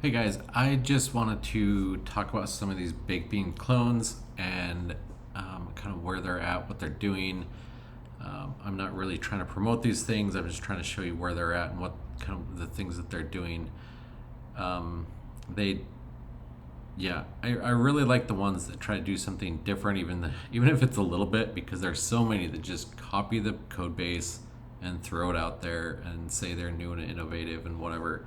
Hey guys, I just wanted to talk about some of these baked bean clones and kind of where they're at, what they're doing. I'm not really trying to promote these things. I'm just trying to show you where they're at and what kind of the things that they're doing. Um, they, yeah, I really like the ones that try to do something different, even if it's a little bit, because there's so many that just copy the code base and throw it out there and say they're new and innovative and whatever.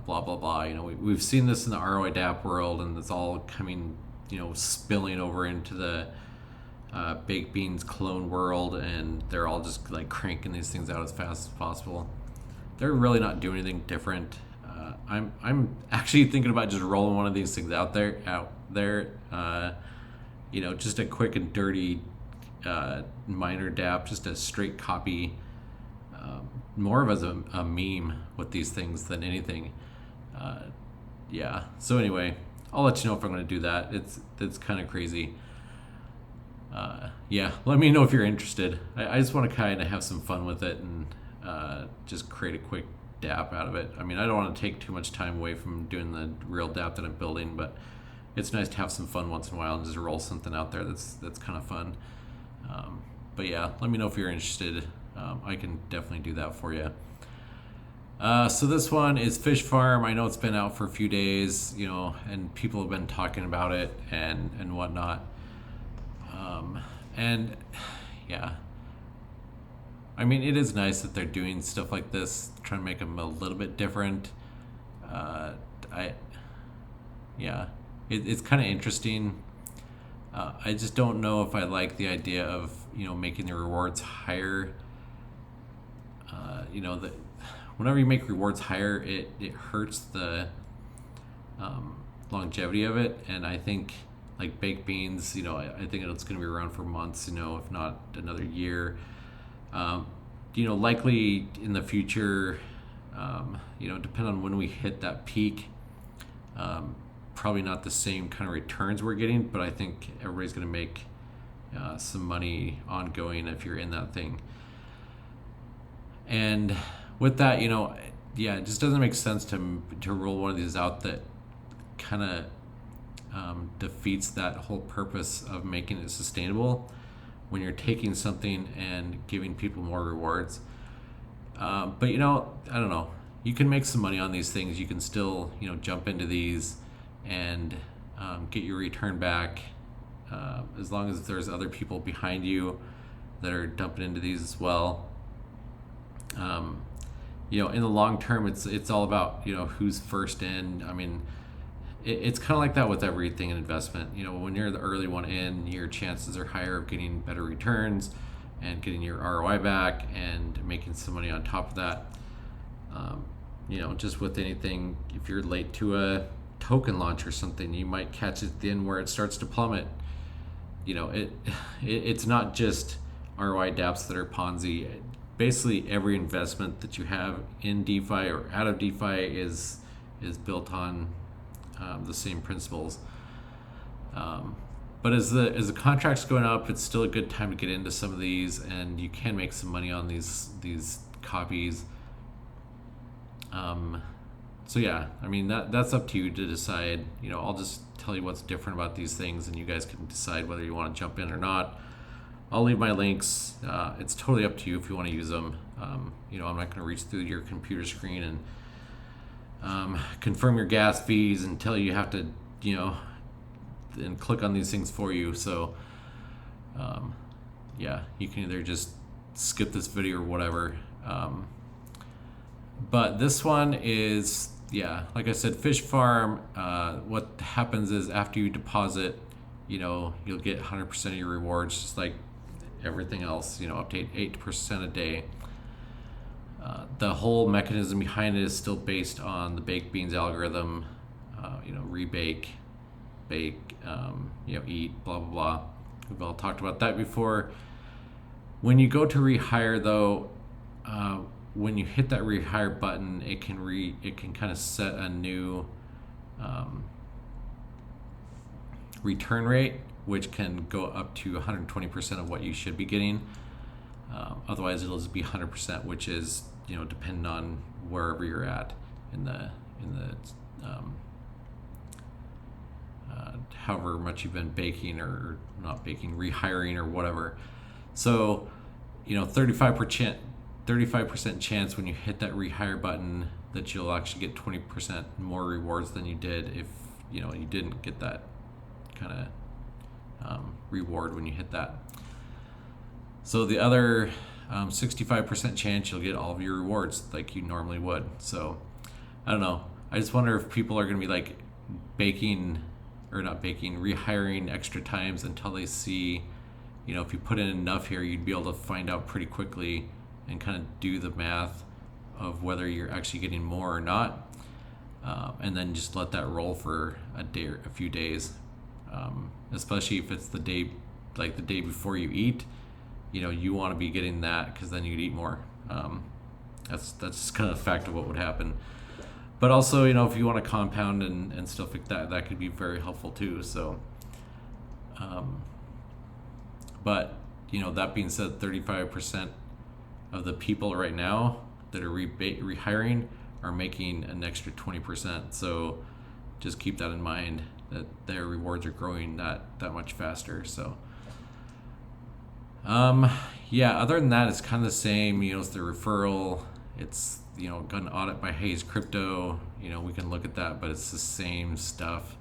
Blah blah blah. We've seen this in the ROI DApp world, and it's all coming, spilling over into the baked beans clone world, and they're all just like cranking these things out as fast as possible. They're really not doing anything different. I'm actually thinking about just rolling one of these things out there. Just a quick and dirty minor DApp, just a straight copy, more of as a meme with these things than anything. Uh, yeah. So anyway, I'll let you know if I'm going to do that. It's kind of crazy. Yeah. Let me know if you're interested. I just want to kind of have some fun with it and just create a quick DApp out of it. I mean, I don't want to take too much time away from doing the real DApp that I'm building, but it's nice to have some fun once in a while and just roll something out there that's kind of fun. But yeah, let me know if you're interested. I can definitely do that for you. So this one is Fish Farm. I know it's been out for a few days, and people have been talking about it and whatnot. And yeah, I mean, it is nice that they're doing stuff like this, trying to make them a little bit different. I Yeah, it's kind of interesting. I just don't know if I like the idea of making the rewards higher. That whenever you make rewards higher, it hurts the longevity of it. And I think like baked beans, I think it's going to be around for months, if not another year. Likely in the future, depending on when we hit that peak, probably not the same kind of returns we're getting, but I think everybody's going to make some money ongoing if you're in that thing. And with that, yeah, it just doesn't make sense to roll one of these out that kind of defeats that whole purpose of making it sustainable when you're taking something and giving people more rewards. But I don't know. You can make some money on these things. You can still jump into these and get your return back, as long as there's other people behind you that are dumping into these as well. In the long term, it's all about who's first in. I mean, it's kind of like that with everything in investment. When you're the early one in, your chances are higher of getting better returns and getting your ROI back and making some money on top of that. Just with anything, if you're late to a token launch or something, you might catch it at the end where it starts to plummet. It's not just ROI dApps that are Ponzi. Basically, every investment that you have in DeFi or out of DeFi is built on the same principles. But as the contract's going up, it's still a good time to get into some of these, and you can make some money on these copies. So yeah, I mean that's up to you to decide. I'll just tell you what's different about these things, and you guys can decide whether you want to jump in or not. I'll leave my links. It's totally up to you if you want to use them. I'm not going to reach through your computer screen and confirm your gas fees and tell you have to, and click on these things for you. So, yeah, you can either just skip this video or whatever. But this one is, yeah, like I said, Fish Farm. What happens is after you deposit, you'll get 100% of your rewards, just like everything else, up to 8% a day. The whole mechanism behind it is still based on the baked beans algorithm, rebake, bake, eat, blah, blah, blah. We've all talked about that before. When you go to rehire though, when you hit that rehire button, it can kind of set a new return rate, which can go up to 120% of what you should be getting. Otherwise, it'll just be 100%, which is depending on wherever you're at in the um, however much you've been baking or not baking, rehiring or whatever. So, 35% chance when you hit that rehire button that you'll actually get 20% more rewards than you did if you didn't get that kind of reward when you hit that. So the other 65% chance you'll get all of your rewards like you normally would. So I don't know. I just wonder if people are going to be like rehiring extra times until they see, if you put in enough here, you'd be able to find out pretty quickly and kind of do the math of whether you're actually getting more or not, and then just let that roll for a day or a few days, especially if it's the day before you eat. You want to be getting that because then you'd eat more. That's kind of a fact of what would happen. But also, if you want to compound and stuff like that, that could be very helpful too. So, but that being said, 35% of the people right now that are rehiring are making an extra 20%. So just keep that in mind, that their rewards are growing that much faster. So other than that, it's kind of the same. It's the referral. It's got an audit by Hayes Crypto. We can look at that, but it's the same stuff.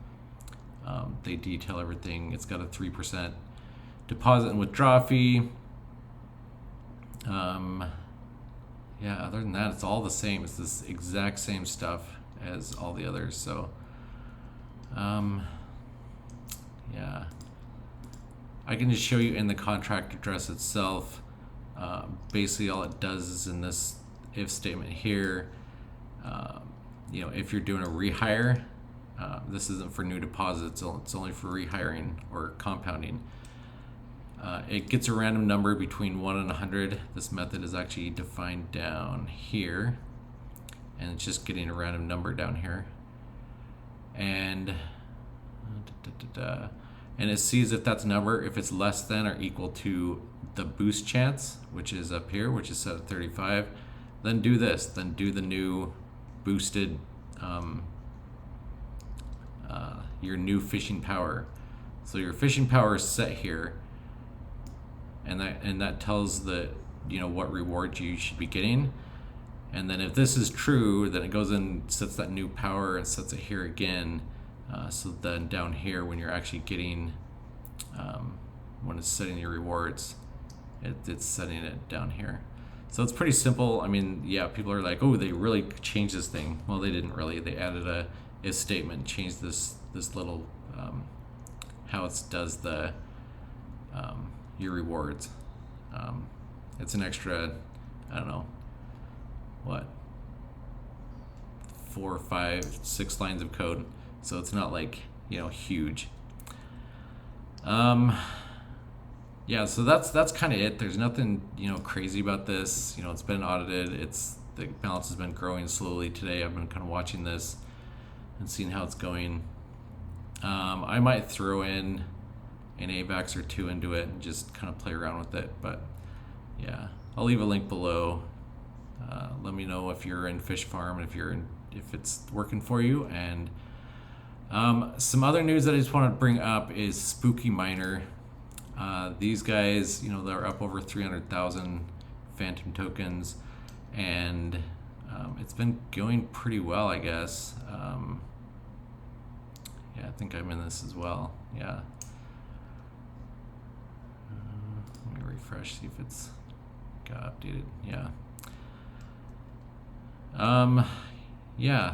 They detail everything. It's got a 3% deposit and withdraw fee. Other than that, it's all the same. It's this exact same stuff as all the others. So, I can just show you in the contract address itself. Basically, all it does is in this if statement here, if you're doing a rehire, this isn't for new deposits, it's only for rehiring or compounding. It gets a random number between 1 and 100. This method is actually defined down here, and it's just getting a random number down here. And and it sees if that's a number, if it's less than or equal to the boost chance, which is up here, which is set at 35, then do this. Then do the new boosted, your new fishing power. So your fishing power is set here, and that tells what reward you should be getting. And then if this is true, then it goes in, sets that new power and sets it here again. So then down here, when you're actually getting, when it's setting your rewards, it's setting it down here. So it's pretty simple. I mean, people are like, oh, they really changed this thing. Well, they didn't really. They added a if statement, changed this little, how it does the, your rewards. It's an extra, I don't know, what, 4, 5, 6 lines of code. So it's not like, huge. So that's kind of it. There's nothing, crazy about this. It's been audited. The balance has been growing slowly today. I've been kind of watching this and seeing how it's going. I might throw in an AVAX or 2 into it and just kind of play around with it. But I'll leave a link below. Let me know if you're in Fish Farm and if it's working for you. And some other news that I just want to bring up is Spooky Miner. These guys, they're up over 300,000 Phantom tokens, and it's been going pretty well, I guess. I think I'm in this as well. Let me refresh, see if it's got updated.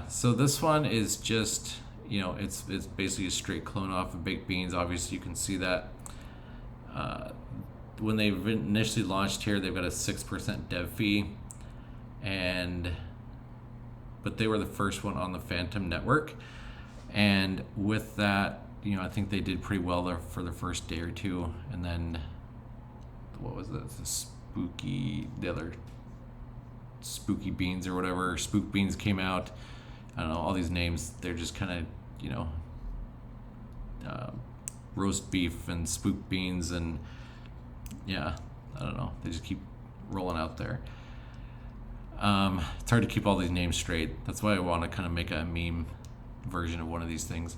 So this one is just, it's basically a straight clone off of baked beans. Obviously, you can see that. When they initially launched here, they've got a 6% dev fee, but they were the first one on the Phantom network, and with that, I think they did pretty well there for the first day or two, and then what was that? The other spooky beans or whatever, spook beans came out. I don't know, all these names, they're just kind of roast beef and spook beans, and I don't know, they just keep rolling out there. It's hard to keep all these names straight. That's why I want to kind of make a meme version of one of these things.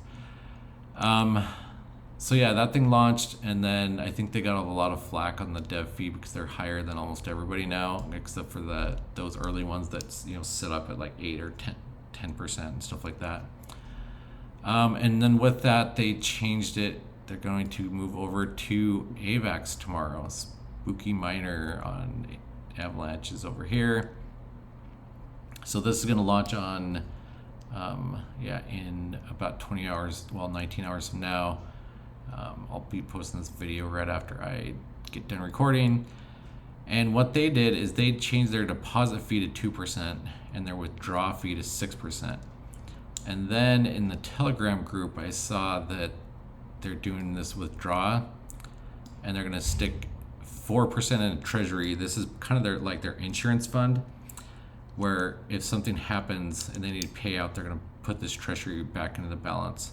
So yeah, that thing launched, and then I think they got a lot of flack on the dev fee because they're higher than almost everybody now, except for those early ones that set up at like 8 or 10% and stuff like that. And then with that, they changed it. They're going to move over to AVAX tomorrow. Spooky Miner on Avalanche is over here. So this is going to launch on, in about 20 hours, 19 hours from now. I'll be posting this video right after I get done recording. And what they did is they changed their deposit fee to 2% and their withdrawal fee to 6%. And then in the Telegram group, I saw that they're doing this withdraw, and they're going to stick 4% in treasury. This is kind of their insurance fund, where if something happens and they need to pay out, they're going to put this treasury back into the balance.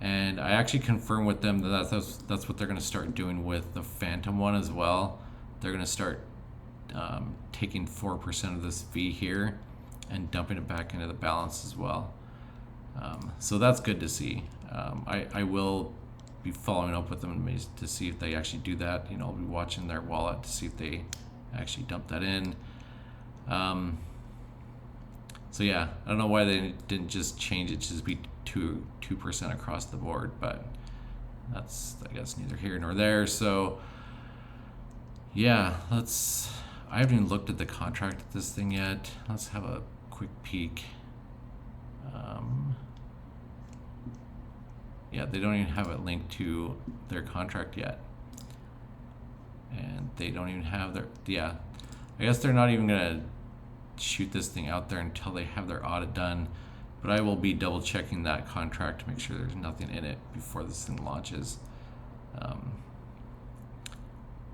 And I actually confirmed with them that that's what they're going to start doing with the Phantom one as well. They're going to start taking 4% of this fee here and dumping it back into the balance as well. So that's good to see. I will be following up with them to see if they actually do that. I'll be watching their wallet to see if they actually dump that in. So yeah, I don't know why they didn't just change it to just be 2% across the board, but that's, I guess, neither here nor there. So yeah, I haven't even looked at the contract of this thing yet. Let's have a quick peek. Yeah, they don't even have it linked to their contract yet. And they don't even have I guess they're not even gonna shoot this thing out there until they have their audit done. But I will be double checking that contract to make sure there's nothing in it before this thing launches.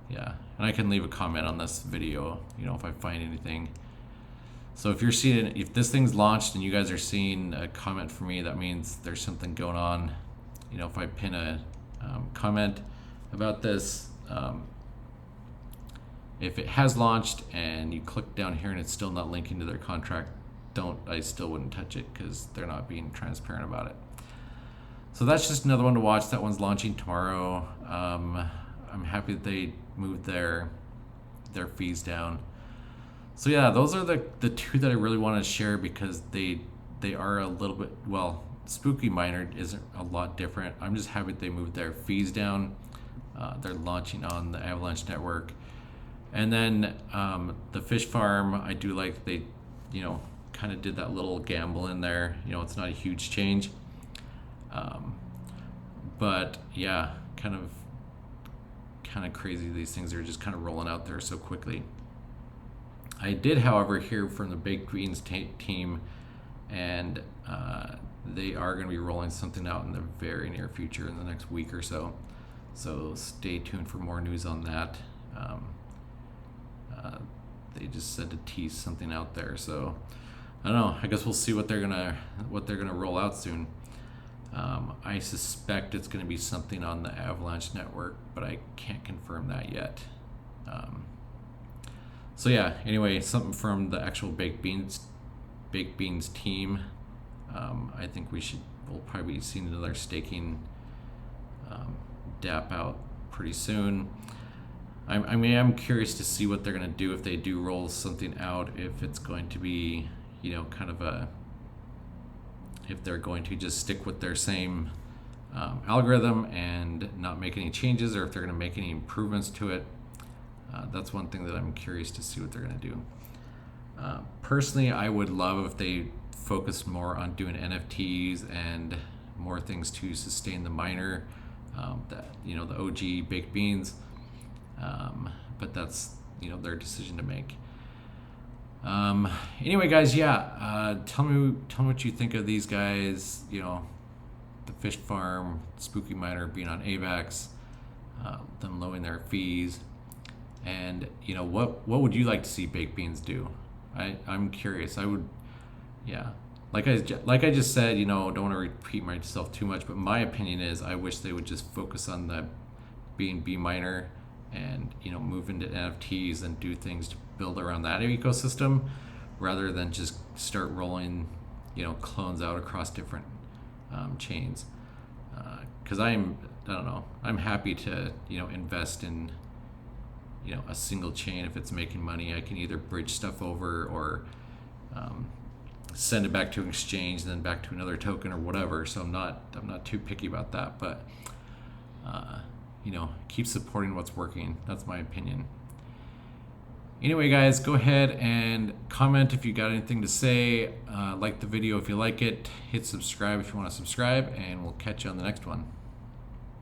Yeah, and I can leave a comment on this video, if I find anything. So if this thing's launched and you guys are seeing a comment from me, that means there's something going on. If I pin a comment about this, if it has launched and you click down here and it's still not linking to their contract, I still wouldn't touch it because they're not being transparent about it. So that's just another one to watch. That one's launching tomorrow. I'm happy that they moved their fees down. So yeah, those are the two that I really want to share because they are a little bit, Spooky Miner isn't a lot different. I'm just happy that they moved their fees down. They're launching on the Avalanche network. And then the fish farm, I do like they, kind of did that little gamble in there. It's not a huge change. But yeah, kind of crazy these things are just kind of rolling out there so quickly. I did, however, hear from the Baked Beans team, and they are going to be rolling something out in the very near future in the next week or so. So stay tuned for more news on that. They just said to tease something out there, so I don't know. I guess we'll see what they're gonna roll out soon. I suspect it's going to be something on the Avalanche network, but I can't confirm that yet. So yeah, anyway, something from the actual Baked Beans team. I think we'll probably be seeing another staking DApp out pretty soon. I'm curious to see what they're going to do if they do roll something out, if it's going to be, if they're going to just stick with their same algorithm and not make any changes, or if they're going to make any improvements to it. That's one thing that I'm curious to see what they're going to do. Personally, I would love if they focused more on doing NFTs and more things to sustain the miner, the OG Baked Beans. But that's their decision to make. Anyway, guys, tell me what you think of these guys. The fish farm, Spooky Miner being on AVAX, them lowering their fees, and what would you like to see Baked Beans do? I'm curious. I would, like I just said, don't want to repeat myself too much, but my opinion is I wish they would just focus on the BNB miner and move into NFTs and do things to build around that ecosystem rather than just start rolling clones out across different chains, because I don't know, I'm happy to invest in a single chain. If it's making money, I can either bridge stuff over or send it back to an exchange and then back to another token or whatever. So I'm not too picky about that, but keep supporting what's working. That's my opinion. Anyway, guys, go ahead and comment if you got anything to say. Like the video if you like it. Hit subscribe if you want to subscribe, and we'll catch you on the next one.